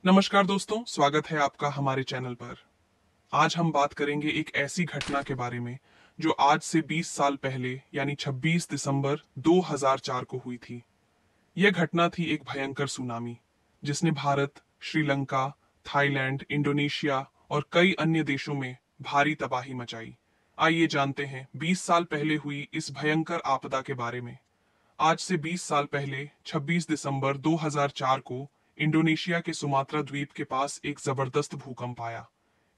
नमस्कार दोस्तों, स्वागत है आपका हमारे चैनल पर। आज हम बात करेंगे एक ऐसी घटना के बारे में जो आज से 20 साल पहले यानी 26 दिसंबर 2004 को हुई थी। यह घटना थी एक भयंकर सुनामी जिसने भारत, श्रीलंका, थाईलैंड, इंडोनेशिया और कई अन्य देशों में भारी तबाही मचाई। आइए जानते हैं 20 साल पहले हुई इस भयंकर आपदा के बारे में। आज से 20 साल पहले 26 दिसंबर 2004 को इंडोनेशिया के सुमात्रा द्वीप के पास एक जबरदस्त भूकंप आया।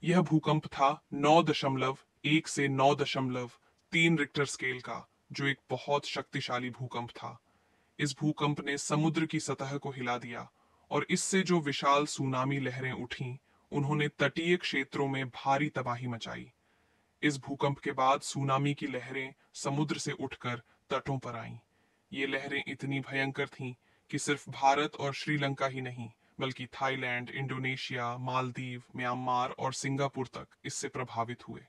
यह भूकंप था 9.1 से 9.3 रिक्टर स्केल का, जो एक बहुत शक्तिशाली भूकंप था। इस भूकंप ने समुद्र की सतह को हिला दिया और इससे जो विशाल सुनामी लहरें उठीं, उन्होंने तटीय क्षेत्रों में भारी तबाही मचाई। इस भूकंप के बाद सुनामी की लहरें समुद्र से उठकर तटों पर आईं। ये लहरें इतनी भयंकर थीं कि सिर्फ भारत और श्रीलंका ही नहीं, बल्कि थाईलैंड, इंडोनेशिया, मालदीव, म्यांमार और सिंगापुर तक इससे प्रभावित हुए।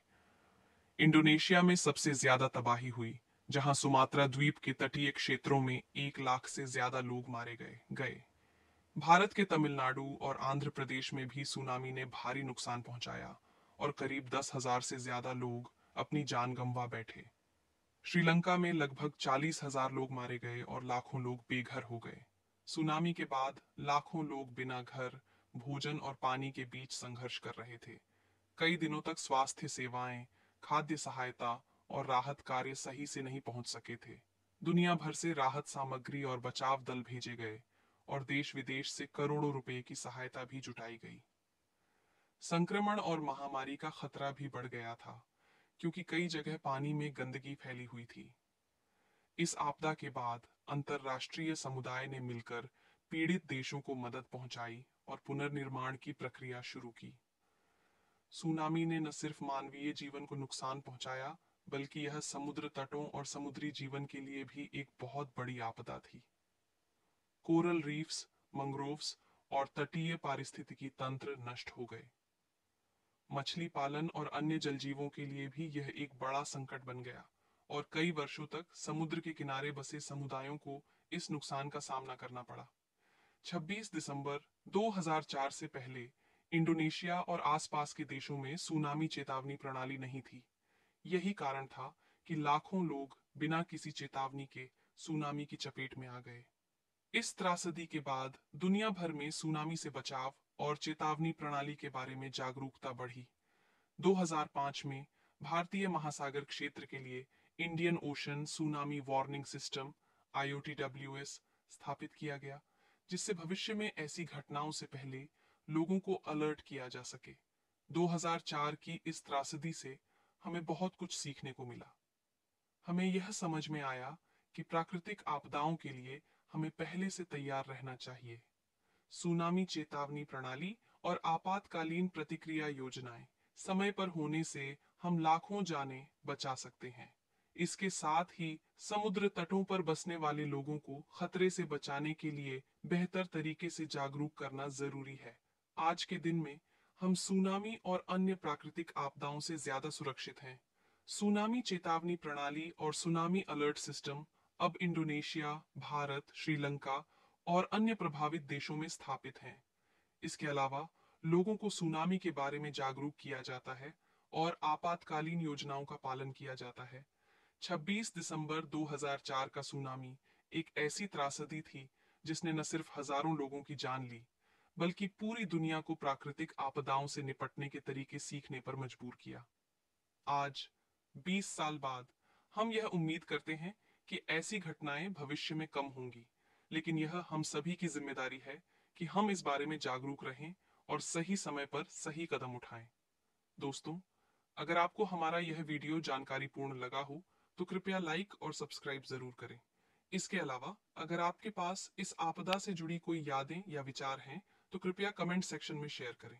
इंडोनेशिया में सबसे ज्यादा तबाही हुई, जहां सुमात्रा द्वीप के तटीय क्षेत्रों में 1 लाख से ज्यादा लोग मारे गए। भारत के तमिलनाडु और आंध्र प्रदेश में भी सुनामी ने भारी नुकसान पहुंचाया और करीब 10,000 से ज्यादा लोग अपनी जान गंवा बैठे। श्रीलंका में लगभग 40,000 लोग मारे गए और लाखों लोग बेघर हो गए। सुनामी के बाद लाखों लोग बिना घर, भोजन और पानी के बीच संघर्ष कर रहे थे। कई दिनों तक स्वास्थ्य सेवाएं, खाद्य सहायता और राहत कार्य सही से नहीं पहुंच सके थे। दुनिया भर से राहत सामग्री और बचाव दल भेजे गए और देश विदेश से करोड़ों रुपए की सहायता भी जुटाई गई। संक्रमण और महामारी का खतरा भी बढ़ गया था, क्योंकि कई जगह पानी में गंदगी फैली हुई थी। इस आपदा के बाद अंतर्राष्ट्रीय समुदाय ने मिलकर पीड़ित देशों को मदद पहुंचाई और पुनर्निर्माण की प्रक्रिया शुरू की। सुनामी ने न सिर्फ मानवीय जीवन को नुकसान पहुंचाया, बल्कि यह समुद्र तटों और समुद्री जीवन के लिए भी एक बहुत बड़ी आपदा थी। कोरल रीफ्स, मैंग्रोव्स और तटीय पारिस्थितिकी तंत्र नष्ट हो गए। मछली पालन और अन्य जलजीवों के लिए भी यह एक बड़ा संकट बन गया और कई वर्षों तक समुद्र के किनारे बसे समुदायों को इस नुकसान का सामना करना पड़ा। 26 दिसंबर 2004 से पहले इंडोनेशिया और आसपास के देशों में सुनामी चेतावनी प्रणाली नहीं थी। यही कारण था कि लाखों लोग बिना किसी चेतावनी के सुनामी की चपेट में आ गए। इस त्रासदी के बाद दुनिया भर में सुनामी से बचाव और चेतावनी प्रणाली के बारे में जागरूकता बढ़ी। 2005 में भारतीय महासागर क्षेत्र के लिए Indian ocean tsunami warning system (IOTWS) स्थापित किया गया, जिससे भविष्य में ऐसी घटनाओं से पहले लोगों को अलर्ट किया जा सके। 2004 की इस त्रासदी से हमें बहुत कुछ सीखने को मिला। हमें यह समझ में आया कि प्राकृतिक आपदाओं के लिए हमें पहले से तैयार रहना चाहिए। सुनामी चेतावनी प्रणाली और आपातकालीन प्रतिक्रिया योजनाएं समय पर होने से हम लाखों जानें बचा सकते हैं। इसके साथ ही समुद्र तटों पर बसने वाले लोगों को खतरे से बचाने के लिए बेहतर तरीके से जागरूक करना जरूरी है। आज के दिन में हम सुनामी और अन्य प्राकृतिक आपदाओं से ज्यादा सुरक्षित हैं। सुनामी चेतावनी प्रणाली और सुनामी अलर्ट सिस्टम अब इंडोनेशिया, भारत, श्रीलंका और अन्य प्रभावित देशों में स्थापित हैं। इसके अलावा लोगों को सुनामी के बारे में जागरूक किया जाता है और आपातकालीन योजनाओं का पालन किया जाता है। 26 दिसंबर 2004 का सुनामी एक ऐसी त्रासदी थी जिसने न सिर्फ हजारों लोगों की जान ली, बल्कि पूरी दुनिया को प्राकृतिक आपदाओं से निपटने के तरीके सीखने पर मजबूर किया। आज 20 साल बाद हम यह उम्मीद करते हैं कि ऐसी घटनाएं भविष्य में कम होंगी, लेकिन यह हम सभी की जिम्मेदारी है कि हम इस बारे में जागरूक रहें और सही समय पर सही कदम उठाएं। दोस्तों, अगर आपको हमारा यह वीडियो जानकारीपूर्ण लगा हो तो कृपया लाइक और सब्सक्राइब जरूर करें। इसके अलावा अगर आपके पास इस आपदा से जुड़ी कोई यादें या विचार हैं तो कृपया कमेंट सेक्शन में शेयर करें।